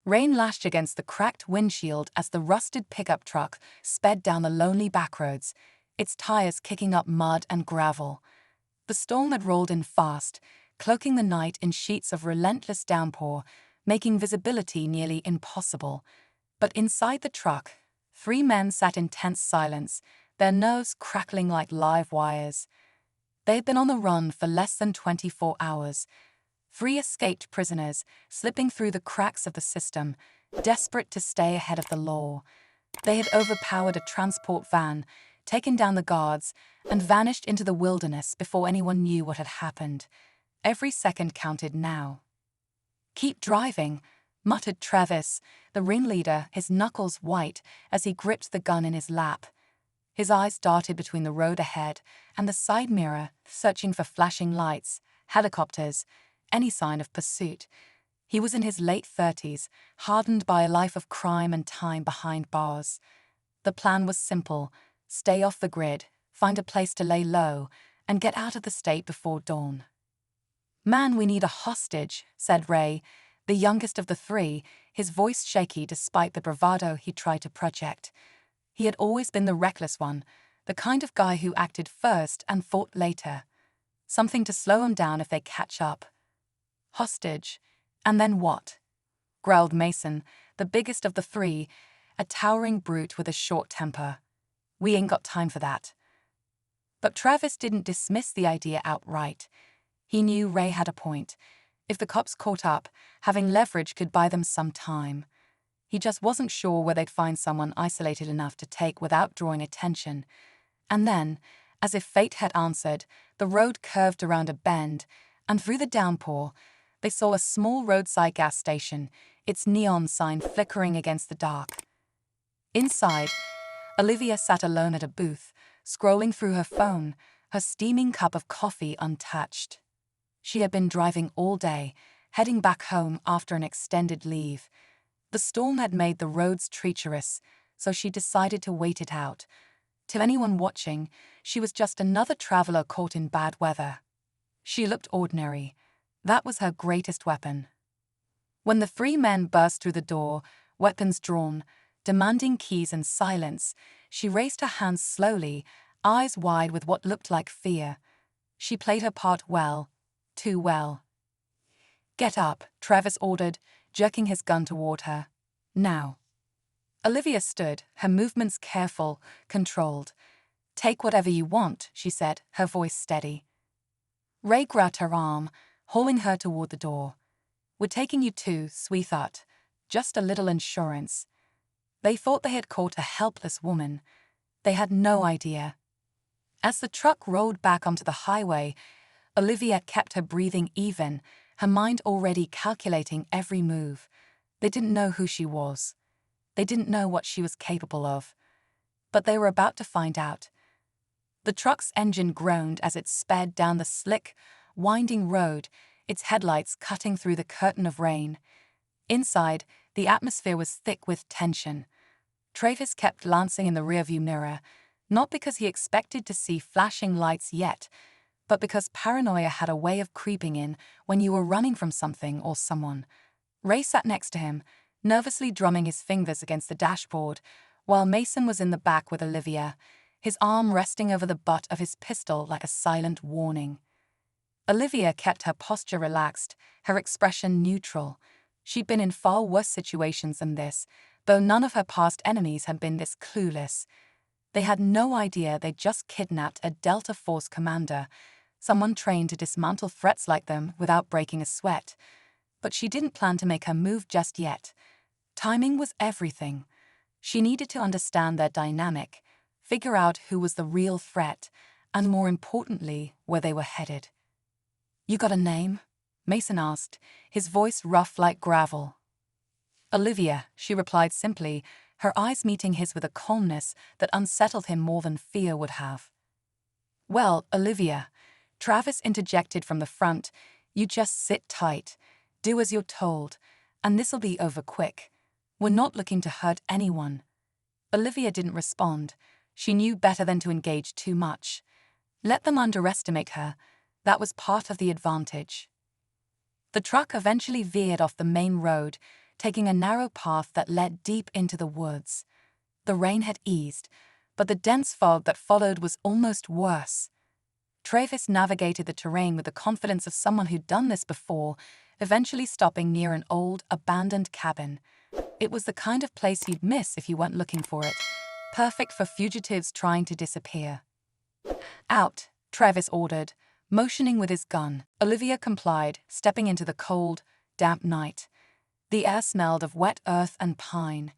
Rain lashed against the cracked windshield as the rusted pickup truck sped down the lonely backroads, its tires kicking up mud and gravel. The storm had rolled in fast, cloaking the night in sheets of relentless downpour, making visibility nearly impossible. But inside the truck, 3 men sat in tense silence, their nerves crackling like live wires. They had been on the run for less than 24 hours. 3 escaped prisoners, slipping through the cracks of the system, desperate to stay ahead of the law. They had overpowered a transport van, taken down the guards, and vanished into the wilderness before anyone knew what had happened. Every second counted now. "Keep driving," muttered Travis, the ringleader, his knuckles white as he gripped the gun in his lap. His eyes darted between the road ahead and the side mirror, searching for flashing lights, helicopters, any sign of pursuit. He was in his late 30s, hardened by a life of crime and time behind bars. The plan was simple: stay off the grid, find a place to lay low, and get out of the state before dawn. "Man, we need a hostage," said Ray, the youngest of the 3, his voice shaky despite the bravado he tried to project. He had always been the reckless one, the kind of guy who acted first and fought later. Something to slow him down if they catch up. "Hostage? And then what?" growled Mason, the biggest of the 3, a towering brute with a short temper. "We ain't got time for that." But Travis didn't dismiss the idea outright. He knew Ray had a point. If the cops caught up, having leverage could buy them some time. He just wasn't sure where they'd find someone isolated enough to take without drawing attention. And then, as if fate had answered, the road curved around a bend, and through the downpour, they saw a small roadside gas station, its neon sign flickering against the dark. Inside, Olivia sat alone at a booth, scrolling through her phone, her steaming cup of coffee untouched. She had been driving all day, heading back home after an extended leave. The storm had made the roads treacherous, so she decided to wait it out. To anyone watching, she was just another traveler caught in bad weather. She looked ordinary. That was her greatest weapon. When the 3 men burst through the door, weapons drawn, demanding keys and silence, she raised her hands slowly, eyes wide with what looked like fear. She played her part well, too well. "Get up," Travis ordered, jerking his gun toward her. "Now." Olivia stood, her movements careful, controlled. "Take whatever you want," she said, her voice steady. Ray grabbed her arm, hauling her toward the door. "We're taking you too, sweetheart. Just a little insurance." They thought they had caught a helpless woman. They had no idea. As the truck rolled back onto the highway, Olivia kept her breathing even, her mind already calculating every move. They didn't know who she was. They didn't know what she was capable of. But they were about to find out. The truck's engine groaned as it sped down the slick, winding road, its headlights cutting through the curtain of rain. Inside, the atmosphere was thick with tension. Travis kept glancing in the rearview mirror, not because he expected to see flashing lights yet, but because paranoia had a way of creeping in when you were running from something or someone. Ray sat next to him, nervously drumming his fingers against the dashboard, while Mason was in the back with Olivia, his arm resting over the butt of his pistol like a silent warning. Olivia kept her posture relaxed, her expression neutral. She'd been in far worse situations than this, though none of her past enemies had been this clueless. They had no idea they'd just kidnapped a Delta Force commander, someone trained to dismantle threats like them without breaking a sweat. But she didn't plan to make her move just yet. Timing was everything. She needed to understand their dynamic, figure out who was the real threat, and more importantly, where they were headed. "You got a name?" Mason asked, his voice rough like gravel. "Olivia," she replied simply, her eyes meeting his with a calmness that unsettled him more than fear would have. "Well, Olivia," Travis interjected from the front, "you just sit tight, do as you're told, and this'll be over quick. We're not looking to hurt anyone." Olivia didn't respond. She knew better than to engage too much. Let them underestimate her. That was part of the advantage. The truck eventually veered off the main road, taking a narrow path that led deep into the woods. The rain had eased, but the dense fog that followed was almost worse. Travis navigated the terrain with the confidence of someone who'd done this before, eventually stopping near an old, abandoned cabin. It was the kind of place you'd miss if you weren't looking for it, perfect for fugitives trying to disappear. "Out," Travis ordered, motioning with his gun. Olivia complied, stepping into the cold, damp night. The air smelled of wet earth and pine.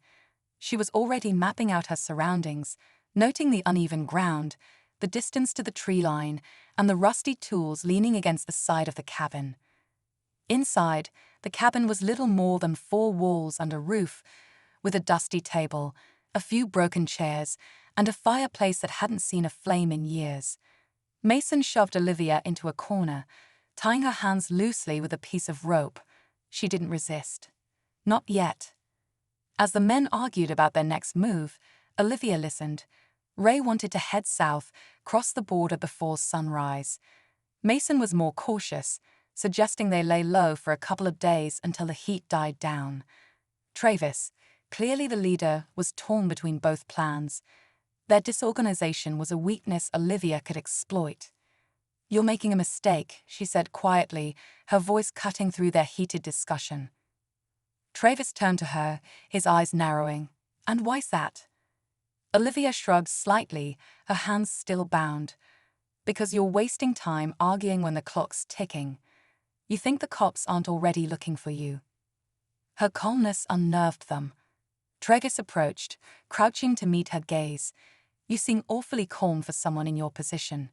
She was already mapping out her surroundings, noting the uneven ground, the distance to the tree line, and the rusty tools leaning against the side of the cabin. Inside, the cabin was little more than 4 walls and a roof, with a dusty table, a few broken chairs, and a fireplace that hadn't seen a flame in years. Mason shoved Olivia into a corner, tying her hands loosely with a piece of rope. She didn't resist. Not yet. As the men argued about their next move, Olivia listened. Ray wanted to head south, cross the border before sunrise. Mason was more cautious, suggesting they lay low for a couple of days until the heat died down. Travis, clearly the leader, was torn between both plans. Their disorganization was a weakness Olivia could exploit. "You're making a mistake," she said quietly, her voice cutting through their heated discussion. Travis turned to her, his eyes narrowing. "And why's that?" Olivia shrugged slightly, her hands still bound. "Because you're wasting time arguing when the clock's ticking. You think the cops aren't already looking for you." Her calmness unnerved them. Travis approached, crouching to meet her gaze. "You seem awfully calm for someone in your position."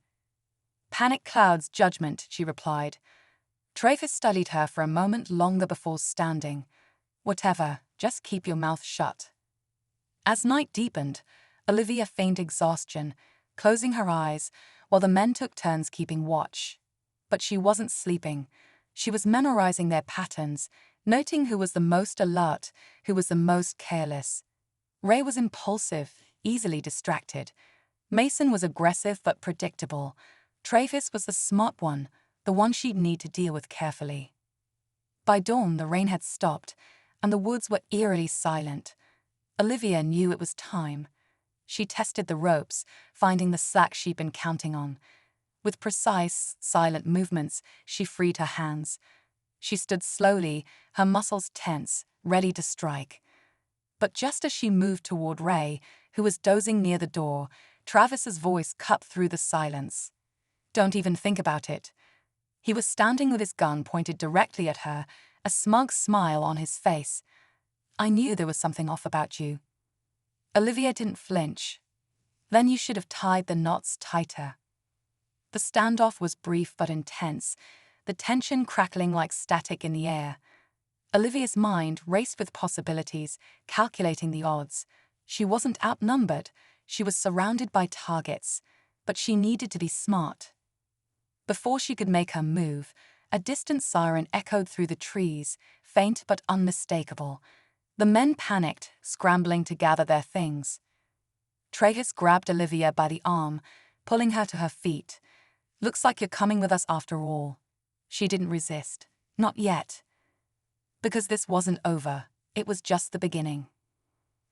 "Panic clouds judgment," she replied. Travis studied her for a moment longer before standing. "Whatever, just keep your mouth shut." As night deepened, Olivia feigned exhaustion, closing her eyes, while the men took turns keeping watch. But she wasn't sleeping. She was memorizing their patterns, noting who was the most alert, who was the most careless. Ray was impulsive, easily distracted. Mason was aggressive but predictable. Travis was the smart one, the one she'd need to deal with carefully. By dawn, the rain had stopped, and the woods were eerily silent. Olivia knew it was time. She tested the ropes, finding the slack she'd been counting on. With precise, silent movements, she freed her hands. She stood slowly, her muscles tense, ready to strike. But just as she moved toward Ray, who was dozing near the door, Travis's voice cut through the silence. "Don't even think about it." He was standing with his gun pointed directly at her, a smug smile on his face. "I knew there was something off about you." Olivia didn't flinch. "Then you should have tied the knots tighter." The standoff was brief but intense, the tension crackling like static in the air. Olivia's mind raced with possibilities, calculating the odds. She wasn't outnumbered, she was surrounded by targets, but she needed to be smart. Before she could make her move, a distant siren echoed through the trees, faint but unmistakable. The men panicked, scrambling to gather their things. Travis grabbed Olivia by the arm, pulling her to her feet. "Looks like you're coming with us after all." She didn't resist. Not yet. Because this wasn't over, it was just the beginning.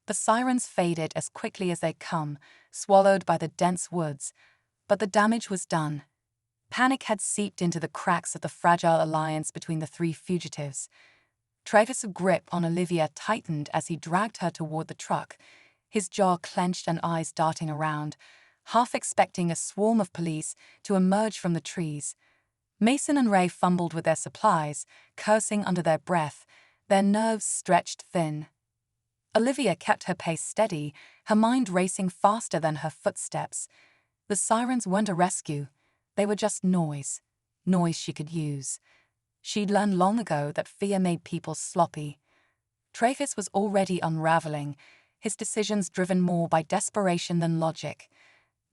The sirens faded as quickly as they'd come, swallowed by the dense woods, but the damage was done. Panic had seeped into the cracks of the fragile alliance between the 3 fugitives. Travis' grip on Olivia tightened as he dragged her toward the truck, his jaw clenched and eyes darting around, half expecting a swarm of police to emerge from the trees. Mason and Ray fumbled with their supplies, cursing under their breath, their nerves stretched thin. Olivia kept her pace steady, her mind racing faster than her footsteps. The sirens weren't a rescue. They were just noise she could use. She'd learned long ago that fear made people sloppy. Travis was already unraveling, his decisions driven more by desperation than logic.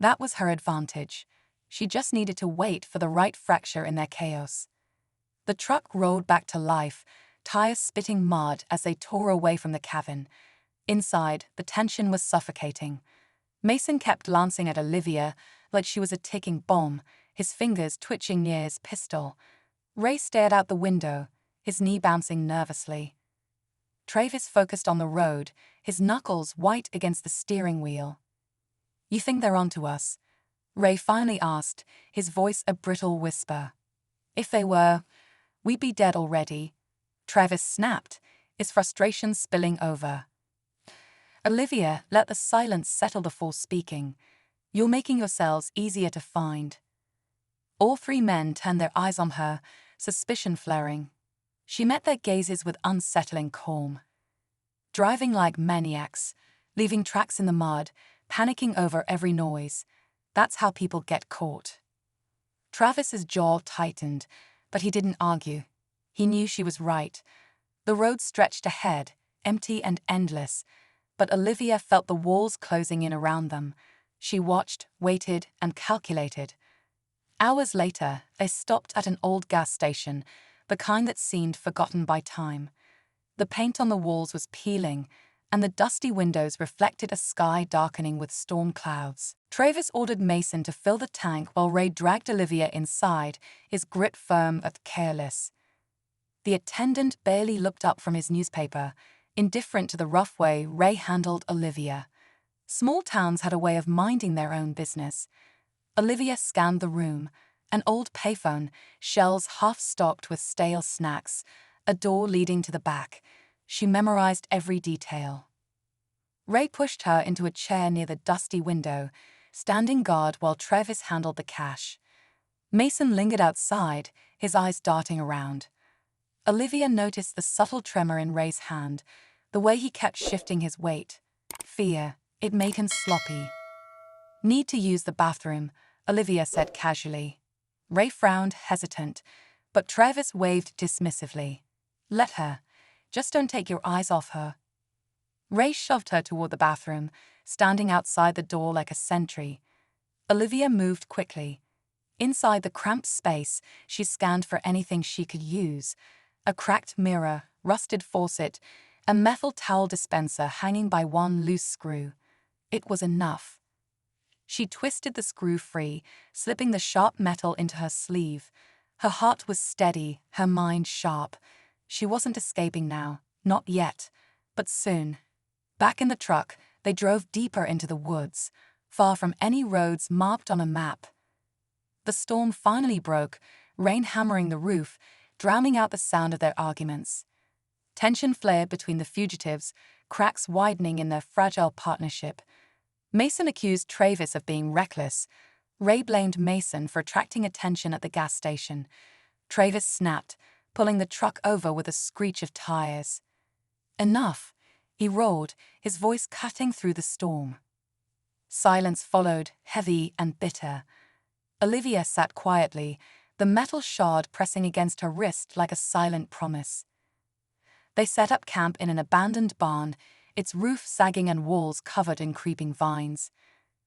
That was her advantage. She just needed to wait for the right fracture in their chaos. The truck rolled back to life, tires spitting mud as they tore away from the cabin. Inside, the tension was suffocating. Mason kept glancing at Olivia like she was a ticking bomb, his fingers twitching near his pistol. Ray stared out the window, his knee bouncing nervously. Travis focused on the road, his knuckles white against the steering wheel. "You think they're onto us?" Ray finally asked, his voice a brittle whisper. "If they were, we'd be dead already." Travis snapped, his frustration spilling over. "Olivia, let the silence settle before speaking. You're making yourselves easier to find." All three men turned their eyes on her, suspicion flaring. She met their gazes with unsettling calm. Driving like maniacs, leaving tracks in the mud, panicking over every noise. That's how people get caught. Travis's jaw tightened, but he didn't argue. He knew she was right. The road stretched ahead, empty and endless, but Olivia felt the walls closing in around them. She watched, waited, and calculated. Hours later, they stopped at an old gas station, the kind that seemed forgotten by time. The paint on the walls was peeling, and the dusty windows reflected a sky darkening with storm clouds. Travis ordered Mason to fill the tank while Ray dragged Olivia inside, his grip firm but careless. The attendant barely looked up from his newspaper, indifferent to the rough way Ray handled Olivia. Small towns had a way of minding their own business. Olivia scanned the room, an old payphone, shelves half-stocked with stale snacks, a door leading to the back. She memorized every detail. Ray pushed her into a chair near the dusty window, standing guard while Travis handled the cash. Mason lingered outside, his eyes darting around. Olivia noticed the subtle tremor in Ray's hand, the way he kept shifting his weight. Fear, it made him sloppy. "Need to use the bathroom," Olivia said casually. Ray frowned, hesitant, but Travis waved dismissively. "Let her. Just don't take your eyes off her." Ray shoved her toward the bathroom, standing outside the door like a sentry. Olivia moved quickly. Inside the cramped space, she scanned for anything she could use. A cracked mirror, rusted faucet, a metal towel dispenser hanging by one loose screw. It was enough. She twisted the screw free, slipping the sharp metal into her sleeve. Her heart was steady, her mind sharp. She wasn't escaping now, not yet, but soon. Back in the truck, they drove deeper into the woods, far from any roads marked on a map. The storm finally broke, rain hammering the roof, drowning out the sound of their arguments. Tension flared between the fugitives, cracks widening in their fragile partnership. Mason accused Travis of being reckless. Ray blamed Mason for attracting attention at the gas station. Travis snapped, pulling the truck over with a screech of tires. "Enough," he roared, his voice cutting through the storm. Silence followed, heavy and bitter. Olivia sat quietly, the metal shard pressing against her wrist like a silent promise. They set up camp in an abandoned barn, its roof sagging and walls covered in creeping vines.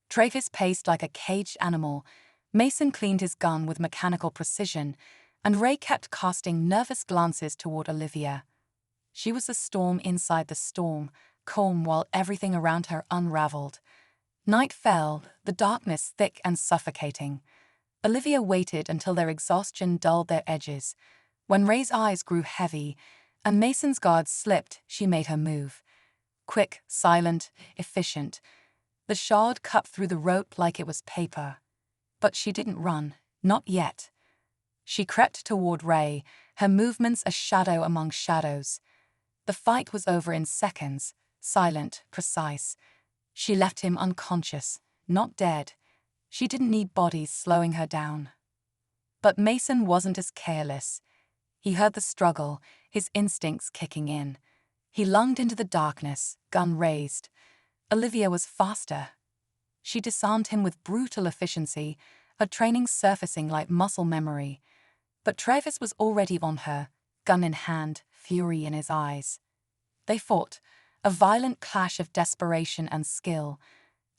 Travis paced like a caged animal. Mason cleaned his gun with mechanical precision, and Ray kept casting nervous glances toward Olivia. She was the storm inside the storm, calm while everything around her unraveled. Night fell, the darkness thick and suffocating. Olivia waited until their exhaustion dulled their edges. When Ray's eyes grew heavy, and Mason's guard slipped, she made her move. Quick, silent, efficient. The shard cut through the rope like it was paper. But she didn't run, not yet. She crept toward Ray, her movements a shadow among shadows. The fight was over in seconds, silent, precise. She left him unconscious, not dead. She didn't need bodies slowing her down. But Mason wasn't as careless. He heard the struggle, his instincts kicking in. He lunged into the darkness, gun raised. Olivia was faster. She disarmed him with brutal efficiency, her training surfacing like muscle memory. But Travis was already on her, gun in hand, fury in his eyes. They fought, a violent clash of desperation and skill.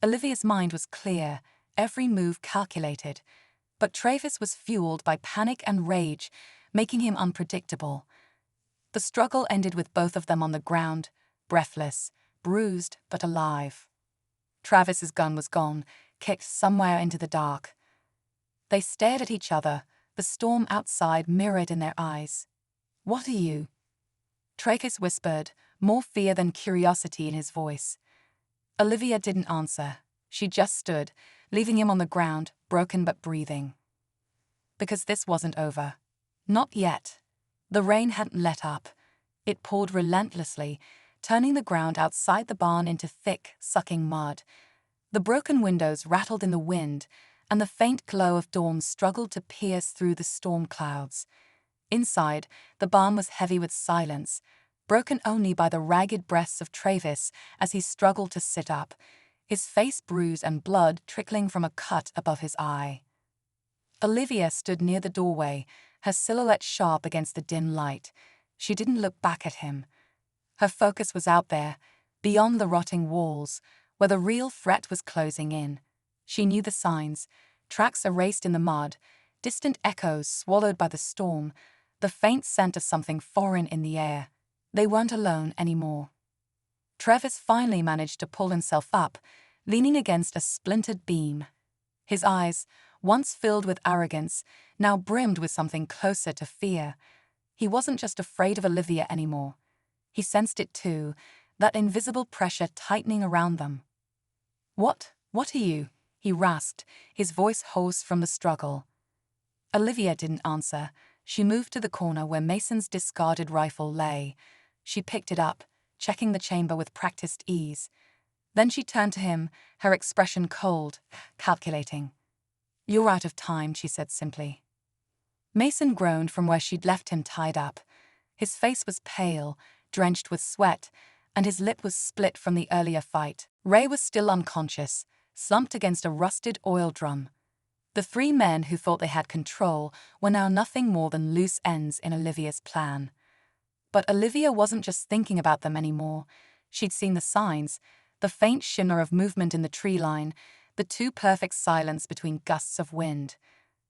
Olivia's mind was clear, every move calculated. But Travis was fueled by panic and rage, making him unpredictable. The struggle ended with both of them on the ground, breathless, bruised but alive. Travis's gun was gone, kicked somewhere into the dark. They stared at each other, the storm outside mirrored in their eyes. "What are you?" Travis whispered, more fear than curiosity in his voice. Olivia didn't answer. She just stood, leaving him on the ground, broken but breathing. Because this wasn't over. Not yet. The rain hadn't let up. It poured relentlessly, turning the ground outside the barn into thick, sucking mud. The broken windows rattled in the wind, and the faint glow of dawn struggled to pierce through the storm clouds. Inside, the barn was heavy with silence, broken only by the ragged breaths of Travis as he struggled to sit up, his face bruised and blood trickling from a cut above his eye. Olivia stood near the doorway, her silhouette sharp against the dim light. She didn't look back at him. Her focus was out there, beyond the rotting walls, where the real threat was closing in. She knew the signs, tracks erased in the mud, distant echoes swallowed by the storm, the faint scent of something foreign in the air. They weren't alone anymore. Travis finally managed to pull himself up, leaning against a splintered beam. His eyes, once filled with arrogance, now brimmed with something closer to fear. He wasn't just afraid of Olivia anymore. He sensed it too, that invisible pressure tightening around them. What are you?" he rasped, his voice hoarse from the struggle. Olivia didn't answer. She moved to the corner where Mason's discarded rifle lay. She picked it up, checking the chamber with practiced ease. Then she turned to him, her expression cold, calculating. "You're out of time," she said simply. Mason groaned from where she'd left him tied up. His face was pale, drenched with sweat, and his lip was split from the earlier fight. Ray was still unconscious, slumped against a rusted oil drum. The three men who thought they had control were now nothing more than loose ends in Olivia's plan. But Olivia wasn't just thinking about them anymore. She'd seen the signs, the faint shimmer of movement in the tree line, the too-perfect silence between gusts of wind.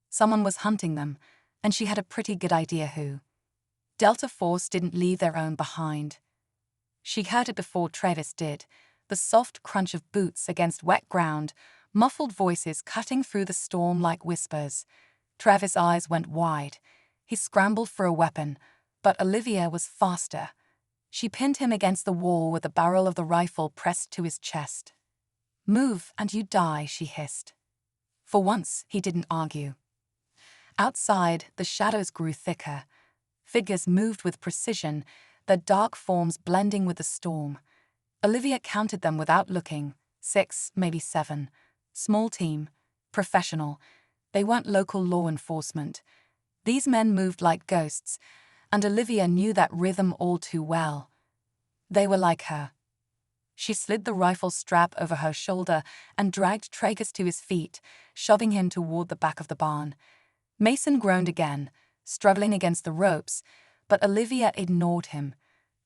Someone was hunting them, and she had a pretty good idea who. Delta Force didn't leave their own behind. She heard it before Travis did, the soft crunch of boots against wet ground, muffled voices cutting through the storm like whispers. Travis' eyes went wide. He scrambled for a weapon, but Olivia was faster. She pinned him against the wall with the barrel of the rifle pressed to his chest. "Move and you die," she hissed. For once, he didn't argue. Outside, the shadows grew thicker. Figures moved with precision, their dark forms blending with the storm. Olivia counted them without looking. 6, maybe 7. Small team. Professional. They weren't local law enforcement. These men moved like ghosts, and Olivia knew that rhythm all too well. They were like her. She slid the rifle strap over her shoulder and dragged Tragus to his feet, shoving him toward the back of the barn. Mason groaned again, struggling against the ropes, but Olivia ignored him.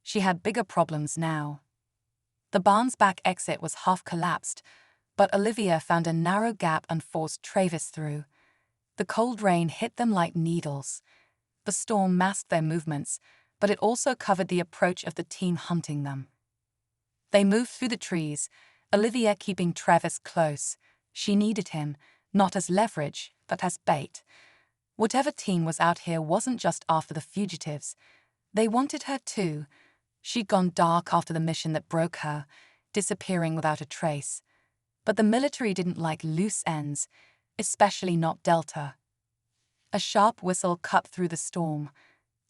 She had bigger problems now. The barn's back exit was half collapsed, but Olivia found a narrow gap and forced Travis through. The cold rain hit them like needles. The storm masked their movements, but it also covered the approach of the team hunting them. They moved through the trees, Olivia keeping Travis close. She needed him, not as leverage, but as bait. Whatever team was out here wasn't just after the fugitives. They wanted her too. She'd gone dark after the mission that broke her, disappearing without a trace. But the military didn't like loose ends, especially not Delta. A sharp whistle cut through the storm.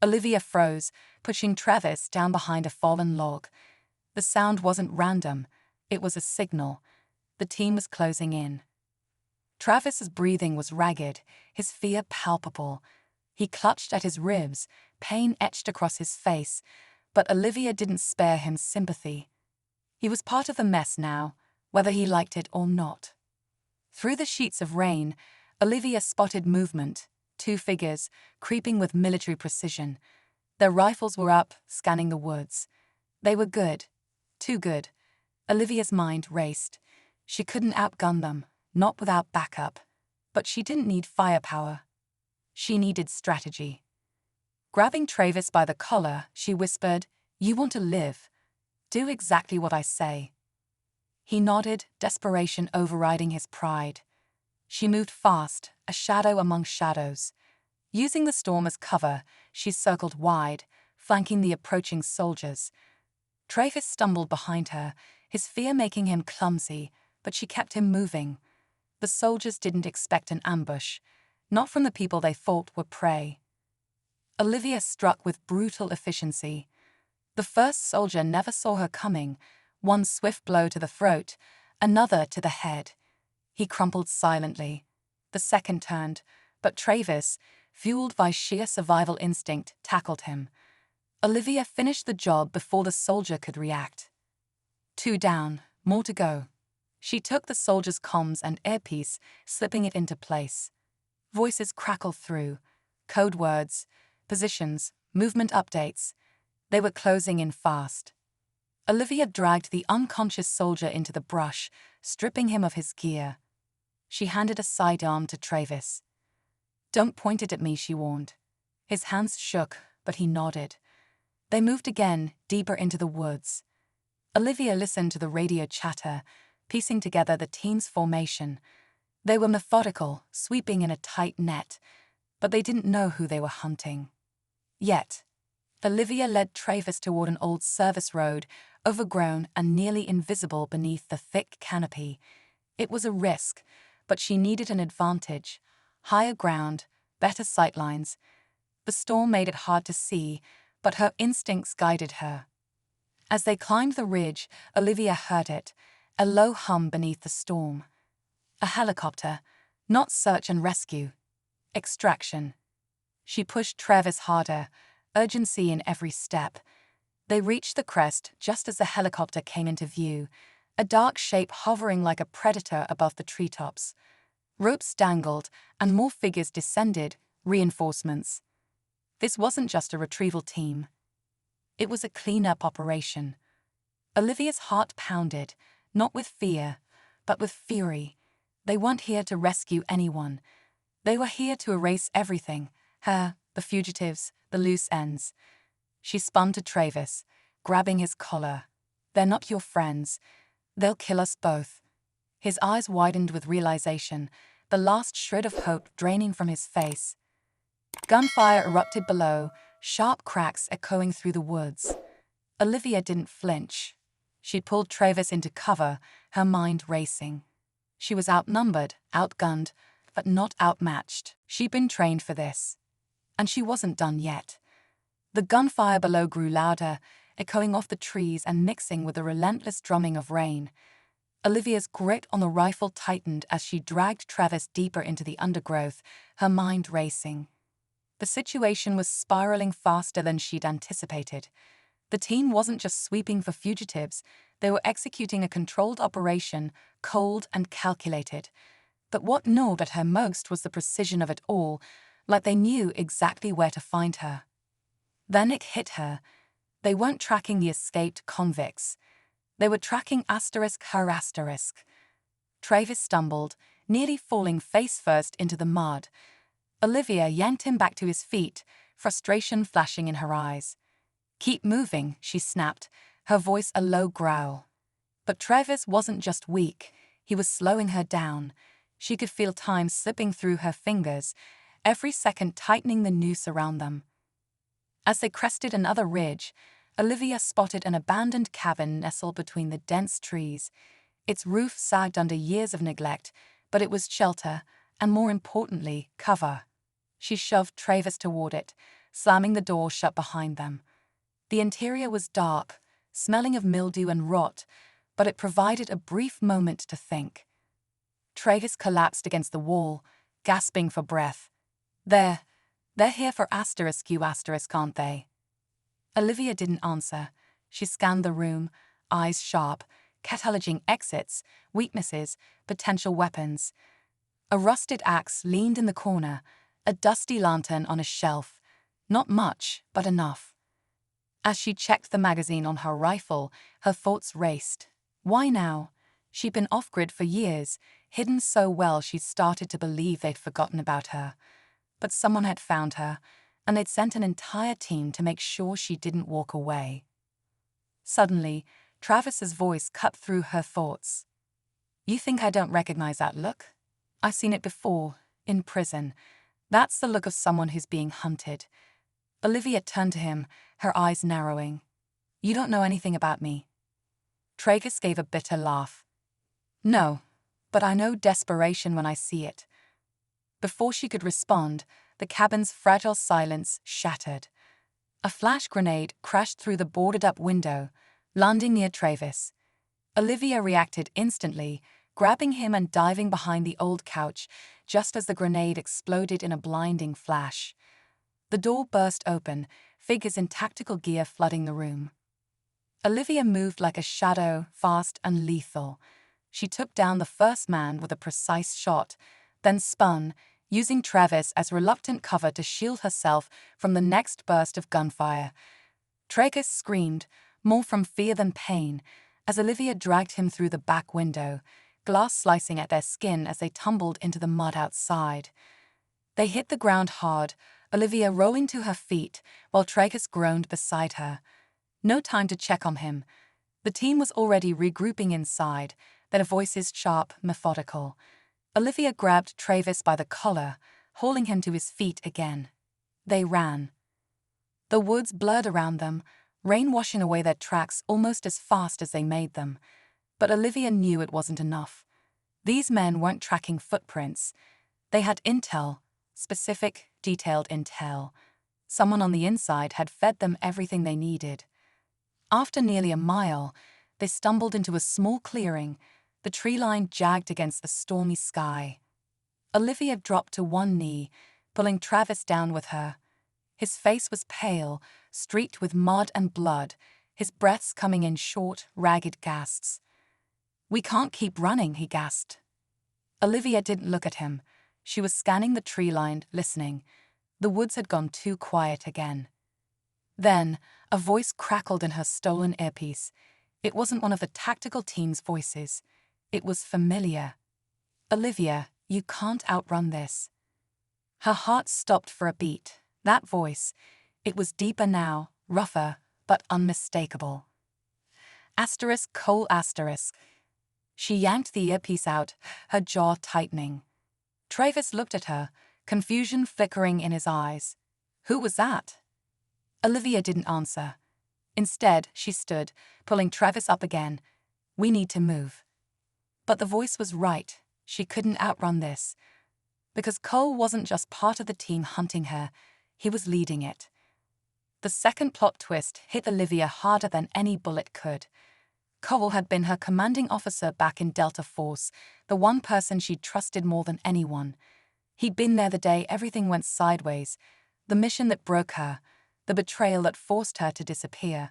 Olivia froze, pushing Travis down behind a fallen log. The sound wasn't random, it was a signal. The team was closing in. Travis's breathing was ragged, his fear palpable. He clutched at his ribs, pain etched across his face, but Olivia didn't spare him sympathy. He was part of the mess now, whether he liked it or not. Through the sheets of rain, Olivia spotted movement, 2 figures, creeping with military precision. Their rifles were up, scanning the woods. They were good. Too good. Olivia's mind raced. She couldn't outgun them, not without backup. But she didn't need firepower. She needed strategy. Grabbing Travis by the collar, she whispered, "You want to live. Do exactly what I say." He nodded, desperation overriding his pride. She moved fast, a shadow among shadows. Using the storm as cover, she circled wide, flanking the approaching soldiers. Travis stumbled behind her, his fear making him clumsy, but she kept him moving. The soldiers didn't expect an ambush, not from the people they thought were prey. Olivia struck with brutal efficiency. The first soldier never saw her coming, one swift blow to the throat, another to the head. He crumpled silently. The second turned, but Travis, fueled by sheer survival instinct, tackled him. Olivia finished the job before the soldier could react. 2 down, more to go. She took the soldier's comms and earpiece, slipping it into place. Voices crackled through. Code words, positions, movement updates. They were closing in fast. Olivia dragged the unconscious soldier into the brush, stripping him of his gear. She handed a sidearm to Travis. "Don't point it at me," she warned. His hands shook, but he nodded. They moved again, deeper into the woods. Olivia listened to the radio chatter, piecing together the team's formation. They were methodical, sweeping in a tight net, but they didn't know who they were hunting. Yet, Olivia led Travis toward an old service road, overgrown and nearly invisible beneath the thick canopy. It was a risk, but she needed an advantage. Higher ground, better sightlines. The storm made it hard to see, but her instincts guided her. As they climbed the ridge, Olivia heard it, a low hum beneath the storm. A helicopter, not search and rescue. Extraction. She pushed Travis harder, urgency in every step. They reached the crest just as the helicopter came into view, a dark shape hovering like a predator above the treetops. Ropes dangled, and more figures descended, reinforcements. This wasn't just a retrieval team. It was a cleanup operation. Olivia's heart pounded, not with fear, but with fury. They weren't here to rescue anyone. They were here to erase everything, her, the fugitives, the loose ends. She spun to Travis, grabbing his collar. "They're not your friends. They'll kill us both." His eyes widened with realization, the last shred of hope draining from his face. Gunfire erupted below, sharp cracks echoing through the woods. Olivia didn't flinch. She pulled Travis into cover, her mind racing. She was outnumbered, outgunned, but not outmatched. She'd been trained for this. And she wasn't done yet. The gunfire below grew louder, echoing off the trees and mixing with the relentless drumming of rain. Olivia's grip on the rifle tightened as she dragged Travis deeper into the undergrowth, her mind racing. The situation was spiraling faster than she'd anticipated. The team wasn't just sweeping for fugitives, they were executing a controlled operation, cold and calculated. But what gnawed at her most was the precision of it all, like they knew exactly where to find her. Then it hit her. They weren't tracking the escaped convicts. They were tracking her asterisk. Travis stumbled, nearly falling face first into the mud. Olivia yanked him back to his feet, frustration flashing in her eyes. "Keep moving," she snapped, her voice a low growl. But Travis wasn't just weak, he was slowing her down. She could feel time slipping through her fingers, every second tightening the noose around them. As they crested another ridge, Olivia spotted an abandoned cabin nestled between the dense trees. Its roof sagged under years of neglect, but it was shelter, and more importantly, cover. She shoved Travis toward it, slamming the door shut behind them. The interior was dark, smelling of mildew and rot, but it provided a brief moment to think. Travis collapsed against the wall, gasping for breath. They're here for you aren't they?" Olivia didn't answer. She scanned the room, eyes sharp, cataloging exits, weaknesses, potential weapons. A rusted axe leaned in the corner, a dusty lantern on a shelf. Not much, but enough. As she checked the magazine on her rifle, her thoughts raced. Why now? She'd been off-grid for years, hidden so well she'd started to believe they'd forgotten about her. But someone had found her, and they'd sent an entire team to make sure she didn't walk away. Suddenly, Travis's voice cut through her thoughts. "You think I don't recognize that look? I've seen it before, in prison. That's the look of someone who's being hunted." Olivia turned to him, her eyes narrowing. You don't know anything about me. Tragus gave a bitter laugh. No, but I know desperation when I see it. Before she could respond, the cabin's fragile silence shattered. A flash grenade crashed through the boarded-up window, landing near Travis. Olivia reacted instantly, grabbing him and diving behind the old couch just as the grenade exploded in a blinding flash. The door burst open, figures in tactical gear flooding the room. Olivia moved like a shadow, fast and lethal. She took down the first man with a precise shot, then spun, using Travis as reluctant cover to shield herself from the next burst of gunfire. Tragus screamed, more from fear than pain, as Olivia dragged him through the back window, glass slicing at their skin as they tumbled into the mud outside. They hit the ground hard, Olivia rolling to her feet while Tragus groaned beside her. No time to check on him. The team was already regrouping inside, their voices sharp, methodical. Olivia grabbed Travis by the collar, hauling him to his feet again. They ran. The woods blurred around them, rain washing away their tracks almost as fast as they made them. But Olivia knew it wasn't enough. These men weren't tracking footprints. They had intel, specific, detailed intel. Someone on the inside had fed them everything they needed. After nearly a mile, they stumbled into a small clearing, the tree line jagged against the stormy sky. Olivia dropped to one knee, pulling Travis down with her. His face was pale, streaked with mud and blood, his breaths coming in short, ragged gasps. "We can't keep running," he gasped. Olivia didn't look at him. She was scanning the tree line, listening. The woods had gone too quiet again. Then, a voice crackled in her stolen earpiece. It wasn't one of the tactical team's voices. It was familiar. "Olivia, you can't outrun this." Her heart stopped for a beat. That voice, it was deeper now, rougher, but unmistakable. Cole. She yanked the earpiece out, her jaw tightening. Travis looked at her, confusion flickering in his eyes. Who was that? Olivia didn't answer. Instead, she stood, pulling Travis up again. "We need to move." But the voice was right. She couldn't outrun this. Because Cole wasn't just part of the team hunting her, he was leading it. The second plot twist hit Olivia harder than any bullet could. Cole had been her commanding officer back in Delta Force, the one person she'd trusted more than anyone. He'd been there the day everything went sideways, the mission that broke her, the betrayal that forced her to disappear.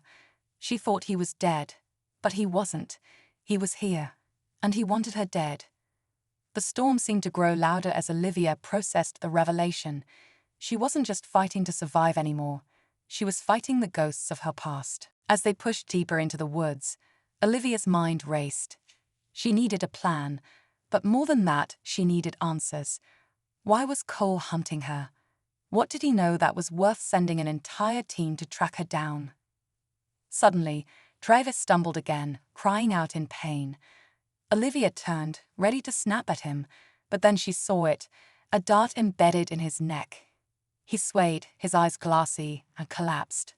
She thought he was dead, but he wasn't. He was here, and he wanted her dead. The storm seemed to grow louder as Olivia processed the revelation. She wasn't just fighting to survive anymore. She was fighting the ghosts of her past. As they pushed deeper into the woods, Olivia's mind raced. She needed a plan, but more than that, she needed answers. Why was Cole hunting her? What did he know that was worth sending an entire team to track her down? Suddenly, Travis stumbled again, crying out in pain. Olivia turned, ready to snap at him, but then she saw it, a dart embedded in his neck. He swayed, his eyes glassy, and collapsed.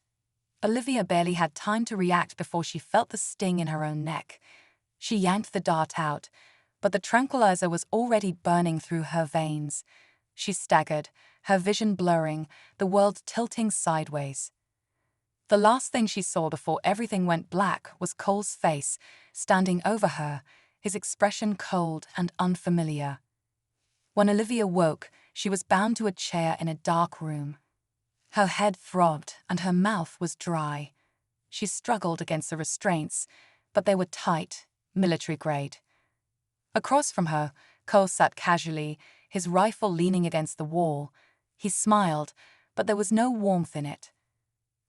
Olivia barely had time to react before she felt the sting in her own neck. She yanked the dart out, but the tranquilizer was already burning through her veins. She staggered, her vision blurring, the world tilting sideways. The last thing she saw before everything went black was Cole's face, standing over her, his expression cold and unfamiliar. When Olivia woke, she was bound to a chair in a dark room. Her head throbbed and her mouth was dry. She struggled against the restraints, but they were tight, military-grade. Across from her, Cole sat casually, his rifle leaning against the wall. He smiled, but there was no warmth in it.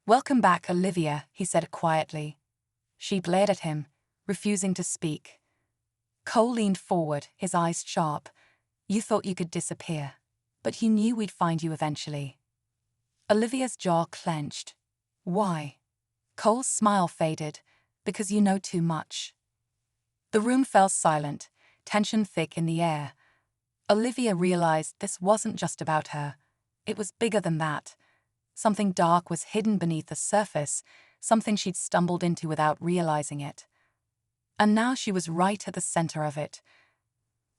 "Welcome back, Olivia," he said quietly. She glared at him, refusing to speak. Cole leaned forward, his eyes sharp. "You thought you could disappear, but you knew we'd find you eventually." Olivia's jaw clenched. "Why?" Cole's smile faded. "Because you know too much." The room fell silent, tension thick in the air. Olivia realized this wasn't just about her. It was bigger than that. Something dark was hidden beneath the surface, something she'd stumbled into without realizing it. And now she was right at the center of it.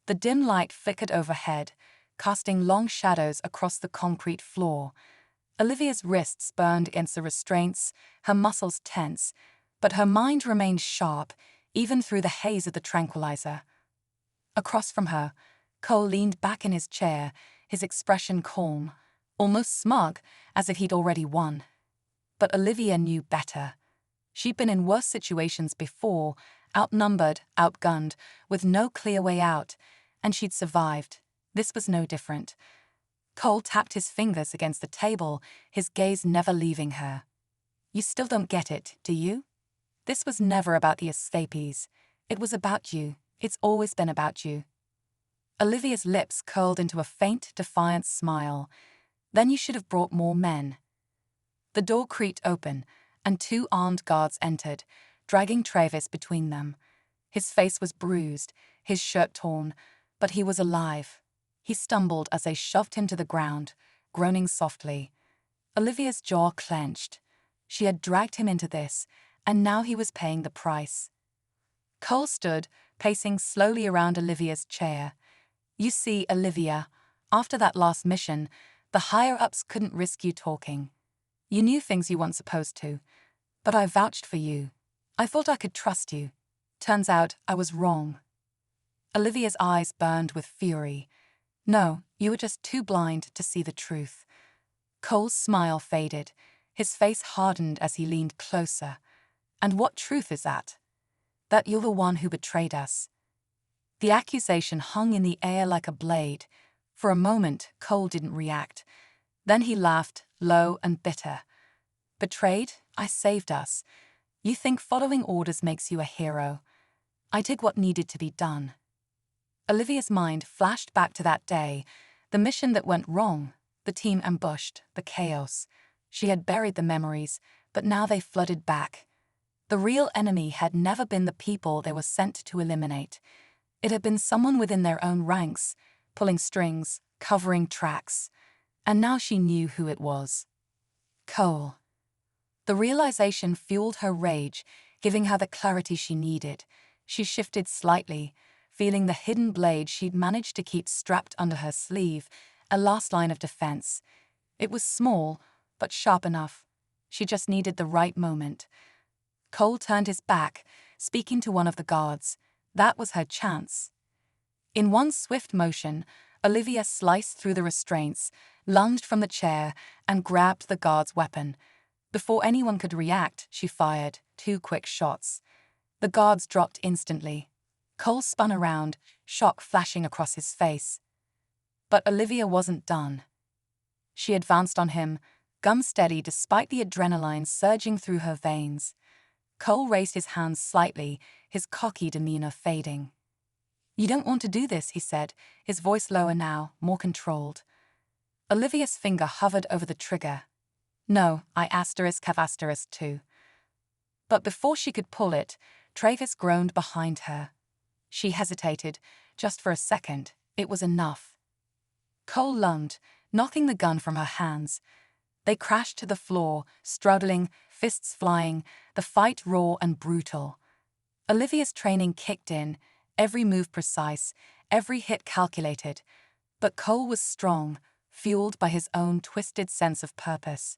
The dim light flickered overhead, casting long shadows across the concrete floor. Olivia's wrists burned against the restraints, her muscles tense, but her mind remained sharp, even through the haze of the tranquilizer. Across from her, Cole leaned back in his chair, his expression calm, almost smug, as if he'd already won. But Olivia knew better. She'd been in worse situations before, outnumbered, outgunned, with no clear way out, and she'd survived. This was no different. Cole tapped his fingers against the table, his gaze never leaving her. You still don't get it, do you? This was never about the escapees. It was about you. It's always been about you. Olivia's lips curled into a faint, defiant smile. Then you should have brought more men. The door creaked open, and 2 armed guards entered, dragging Travis between them. His face was bruised, his shirt torn, but he was alive. He stumbled as they shoved him to the ground, groaning softly. Olivia's jaw clenched. She had dragged him into this, and now he was paying the price. Cole stood, pacing slowly around Olivia's chair. You see, Olivia, after that last mission, the higher-ups couldn't risk you talking. You knew things you weren't supposed to, but I vouched for you. I thought I could trust you. Turns out I was wrong. Olivia's eyes burned with fury. No, you were just too blind to see the truth. Cole's smile faded. His face hardened as he leaned closer. And what truth is that? That you're the one who betrayed us. The accusation hung in the air like a blade. For a moment, Cole didn't react. Then he laughed, low and bitter. Betrayed? I saved us. You think following orders makes you a hero. I did what needed to be done. Olivia's mind flashed back to that day, the mission that went wrong, the team ambushed, the chaos. She had buried the memories, but now they flooded back. The real enemy had never been the people they were sent to eliminate. It had been someone within their own ranks, pulling strings, covering tracks. And now she knew who it was. Cole. The realization fueled her rage, giving her the clarity she needed. She shifted slightly, feeling the hidden blade she'd managed to keep strapped under her sleeve, a last line of defense. It was small, but sharp enough. She just needed the right moment. Cole turned his back, speaking to one of the guards. That was her chance. In one swift motion, Olivia sliced through the restraints, lunged from the chair, and grabbed the guard's weapon. Before anyone could react, she fired 2 quick shots. The guards dropped instantly. Cole spun around, shock flashing across his face. But Olivia wasn't done. She advanced on him, gun steady despite the adrenaline surging through her veins. Cole raised his hands slightly, his cocky demeanor fading. You don't want to do this, he said, his voice lower now, more controlled. Olivia's finger hovered over the trigger. No, I have asterisk too. But before she could pull it, Travis groaned behind her. She hesitated, just for a second. It was enough. Cole lunged, knocking the gun from her hands. They crashed to the floor, struggling, fists flying, the fight raw and brutal. Olivia's training kicked in, every move precise, every hit calculated. But Cole was strong, fueled by his own twisted sense of purpose.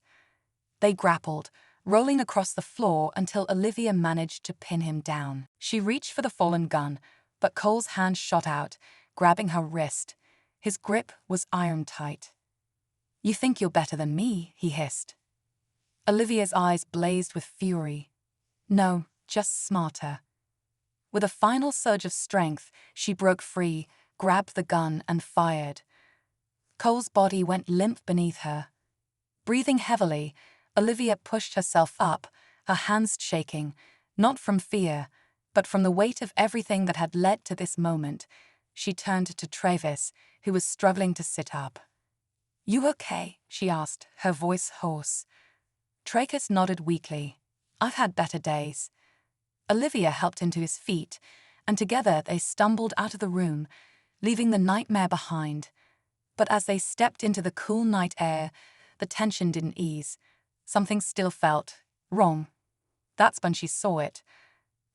They grappled, rolling across the floor until Olivia managed to pin him down. She reached for the fallen gun, but Cole's hand shot out, grabbing her wrist. His grip was iron-tight. You think you're better than me, he hissed. Olivia's eyes blazed with fury. No, just smarter. With a final surge of strength, she broke free, grabbed the gun, and fired. Cole's body went limp beneath her. Breathing heavily, Olivia pushed herself up, her hands shaking, not from fear, but from the weight of everything that had led to this moment. She turned to Travis, who was struggling to sit up. You okay? She asked, her voice hoarse. Travis nodded weakly. I've had better days. Olivia helped him to his feet, and together they stumbled out of the room, leaving the nightmare behind. But as they stepped into the cool night air, the tension didn't ease. Something still felt wrong. That's when she saw it.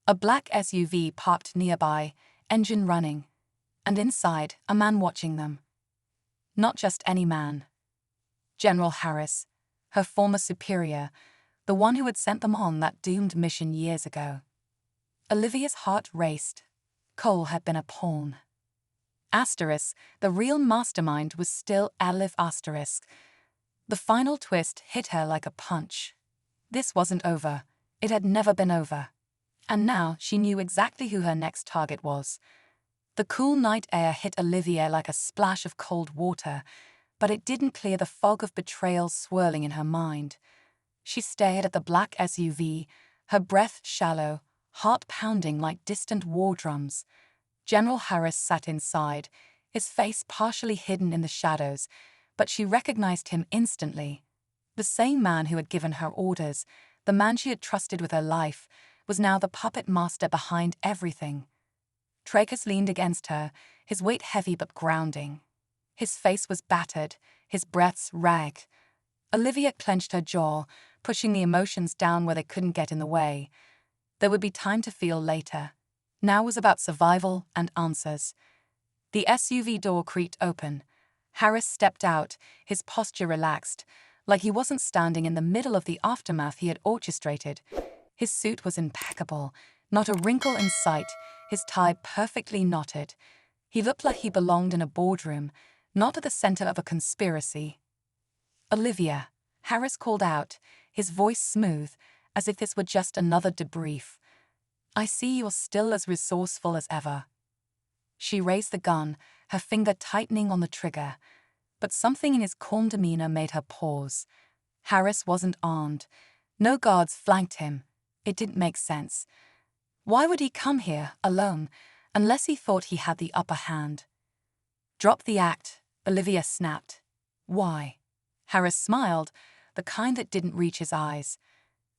A black SUV parked nearby, engine running, and inside, a man watching them. Not just any man. General Harris, her former superior, the one who had sent them on that doomed mission years ago. Olivia's heart raced. Cole had been a pawn. Asterisk, the real mastermind was still Alif asterisk. The final twist hit her like a punch. This wasn't over. It had never been over. And now she knew exactly who her next target was. The cool night air hit Olivia like a splash of cold water, but it didn't clear the fog of betrayal swirling in her mind. She stared at the black SUV, her breath shallow, heart pounding like distant war drums. General Harris sat inside, his face partially hidden in the shadows, but she recognized him instantly. The same man who had given her orders, the man she had trusted with her life, was now the puppet master behind everything. Trachis leaned against her, his weight heavy but grounding. His face was battered, his breaths ragged. Olivia clenched her jaw, pushing the emotions down where they couldn't get in the way. There would be time to feel later. Now was about survival and answers. The SUV door creaked open. Harris stepped out, his posture relaxed, like he wasn't standing in the middle of the aftermath he had orchestrated. His suit was impeccable, not a wrinkle in sight, his tie perfectly knotted. He looked like he belonged in a boardroom, not at the center of a conspiracy. "Olivia," Harris called out, his voice smooth, as if this were just another debrief. "I see you're still as resourceful as ever." She raised the gun, her finger tightening on the trigger, but something in his calm demeanor made her pause. Harris wasn't armed. No guards flanked him. It didn't make sense. Why would he come here, alone, unless he thought he had the upper hand? "Drop the act," Olivia snapped. "Why?" Harris smiled, the kind that didn't reach his eyes.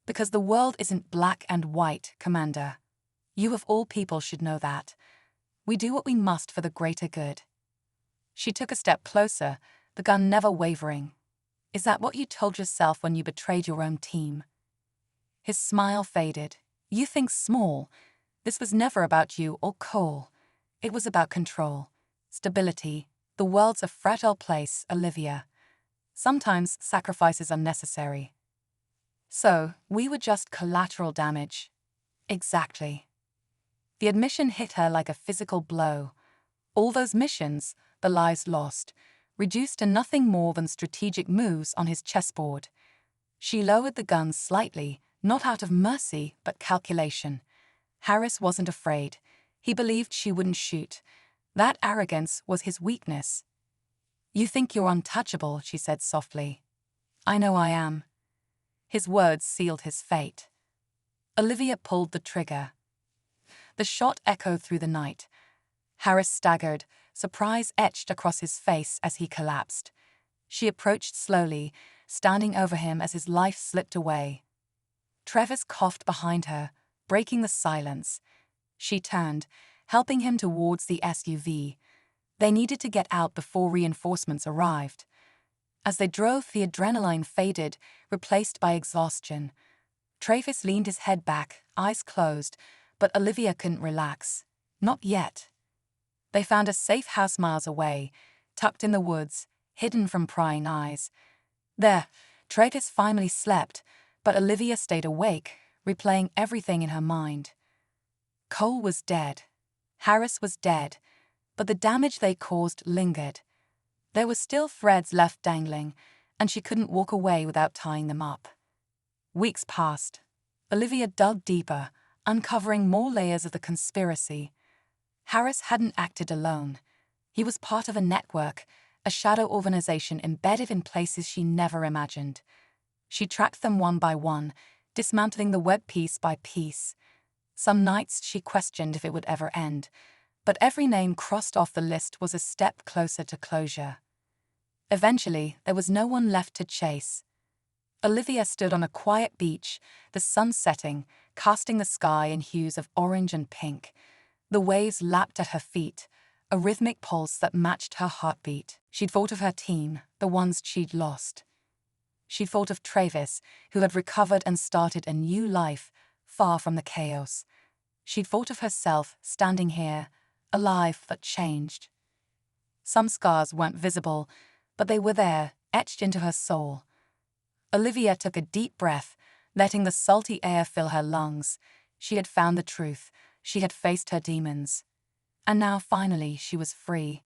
"Because the world isn't black and white, Commander. You of all people should know that. We do what we must for the greater good." She took a step closer, the gun never wavering. "Is that what you told yourself when you betrayed your own team?" His smile faded. "You think small. This was never about you or Cole. It was about control, stability. The world's a fragile place, Olivia. Sometimes sacrifices are necessary. So, we were just collateral damage." Exactly. The admission hit her like a physical blow. All those missions, the lives lost, reduced to nothing more than strategic moves on his chessboard. She lowered the gun slightly, not out of mercy, but calculation. Harris wasn't afraid. He believed she wouldn't shoot. That arrogance was his weakness. "You think you're untouchable," she said softly. "I know I am." His words sealed his fate. Olivia pulled the trigger. The shot echoed through the night. Harris staggered, surprise etched across his face as he collapsed. She approached slowly, standing over him as his life slipped away. Travis coughed behind her, breaking the silence. She turned, helping him towards the SUV. They needed to get out before reinforcements arrived. As they drove, the adrenaline faded, replaced by exhaustion. Travis leaned his head back, eyes closed, but Olivia couldn't relax. Not yet. They found a safe house miles away, tucked in the woods, hidden from prying eyes. There, Travis finally slept, but Olivia stayed awake, replaying everything in her mind. Cole was dead. Harris was dead, but the damage they caused lingered. There were still threads left dangling, and she couldn't walk away without tying them up. Weeks passed. Olivia dug deeper, uncovering more layers of the conspiracy. Harris hadn't acted alone. He was part of a network, a shadow organization embedded in places she never imagined. She tracked them one by one, dismantling the web piece by piece. Some nights she questioned if it would ever end, but every name crossed off the list was a step closer to closure. Eventually, there was no one left to chase. Olivia stood on a quiet beach, the sun setting, casting the sky in hues of orange and pink. The waves lapped at her feet, a rhythmic pulse that matched her heartbeat. She'd thought of her team, the ones she'd lost. She thought of Travis, who had recovered and started a new life, far from the chaos. She'd thought of herself standing here, alive but changed. Some scars weren't visible, but they were there, etched into her soul. Olivia took a deep breath, letting the salty air fill her lungs. She had found the truth. She had faced her demons. And now, finally, she was free.